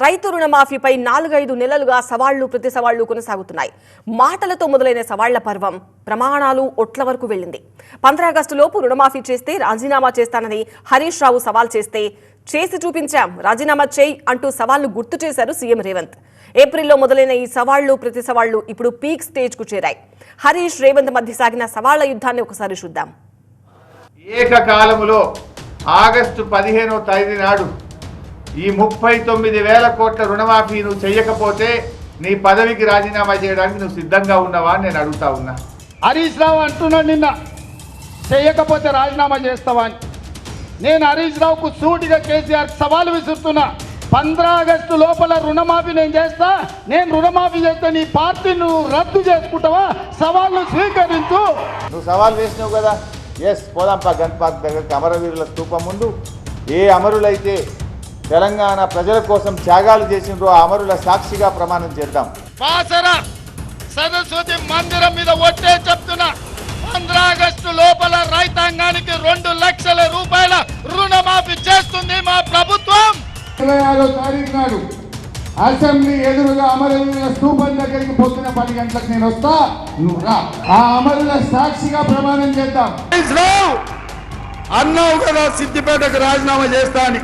రైతు రుణమాఫీపై 4-5 నెలలుగా సవాళ్లు ప్రతి సవాళ్లు కొనసాగుతున్నాయి. మాటలతో మొదలైన సవాళ్ల పర్వం ప్రమాణాలు ఒట్ల వరకు వెళ్లింది. 15 ఆగస్టులోపు రుణమాఫీ చేస్తే రాజీనామా చేస్తానని హరీష్ రావు సవాల్ చేస్తే చేసి చూపించాం, రాజీనామా చేయి అంటూ సవాళ్లు గుర్తు చేశారు సీఎం రేవంత్. ఏప్రిల్లో మొదలైన ఈ సవాళ్లు ప్రతి సవాళ్లు ఇప్పుడు పీక్ స్టేజ్ కు చేరాయి. హరీష్ రేవంత్ మధ్య సాగిన సవాళ్ల యుద్ధాన్ని ఒకసారి చూద్దాం. ఏకకాలములో ఆగస్టు 15వ తేదీ నాడు ఈ 39,000 కోట్ల రుణమాఫీ నువ్వు చేయకపోతే నీ పదవికి రాజీనామా చేయడానికి నువ్వు సిద్ధంగా ఉన్నావా అని నేను అడుగుతా ఉన్నా. హరీష్ రావు అంటున్నాడు నిన్న చేయకపోతే రాజీనామా చేస్తావా అని. నేను హరీష్ రావుకు సూటిగా కేసీఆర్ సవాలు విసురుతున్నా. 15 ఆగస్టు లోపల రుణమాఫీ నేను చేస్తా, నేను రుణమాఫీ చేస్తే నీ పార్టీ నువ్వు రద్దు చేసుకుంటావా? సవాళ్ళు స్వీకరించు. నువ్వు సవాల్ వేసినావు కదా, ఎస్ పోదాంపా గన్ పార్క్ దగ్గరికి, అమరవీరుల స్తూపం ముందు ఏ అమరులైతే తెలంగాణ ప్రజల కోసం త్యాగాలు చేసిండ్రో ఆ అమరుల సాక్షిగా ప్రమాణం చేద్దాం. సరస్వతి మందిరం మీద ఒట్టే చెప్తున్నా, 15 ఆగస్టు లోపల రైతాంగానికి 2 లక్షల రూపాయల రుణమాఫీ చేస్తుంది మా ప్రభుత్వం. 26వ తారీఖు నాడు అసెంబ్లీ ఎదురుగా అమరవీరుల స్తూపం దగ్గరికి పొద్దున 10 గంటలకు నేను వస్తా, నువ్వు రా. ఆ అమరుల సాక్షిగా ప్రమాణం చేద్దాం. అన్నావు కదా సిద్దిపేటకు రాజీనామా చేస్తా అని,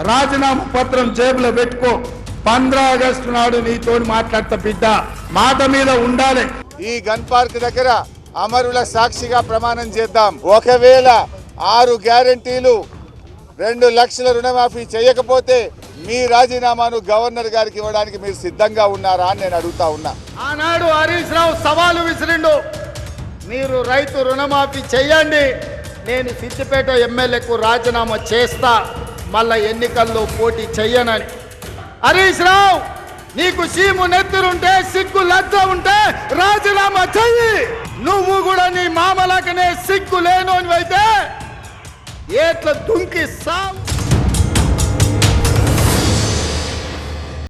రాజీనామా పత్రం జేబులో పెట్టుకో. 15 ఆగస్టు నాడు నీతో మాట్లాడతా బిడ్డ, మాట మీద ఉండాలి. ఈ గన్ పార్క్ దగ్గర అమరుల సాక్షిగా ప్రమాణం చేద్దాం. ఒకవేళ 6 గ్యారంటీలు 2 లక్షల రుణమాఫీ చేయకపోతే మీ రాజీనామాను గవర్నర్ గారికి ఇవ్వడానికి మీరు సిద్ధంగా ఉన్నారా అని నేను అడుగుతా ఉన్నా. ఆనాడు హరీష్ రావు సవాలు విసిరిండు, మీరు రైతు రుణమాఫీ చెయ్యండి, నేను సిద్దిపేట ఎమ్మెల్యేకు రాజీనామా చేస్తా, మళ్ళా ఎన్నికల్లో పోటీ చెయ్యనని. హరీష్ రావు, నీకు సీము నెత్తురుంటే, సిగ్గు లజ్జ ఉంటే రాజీనామా చెయ్యి. నువ్వు కూడా నీ మామలకనే సిగ్గు లేనోనివైతే ఏట్ల దుంకి సావు.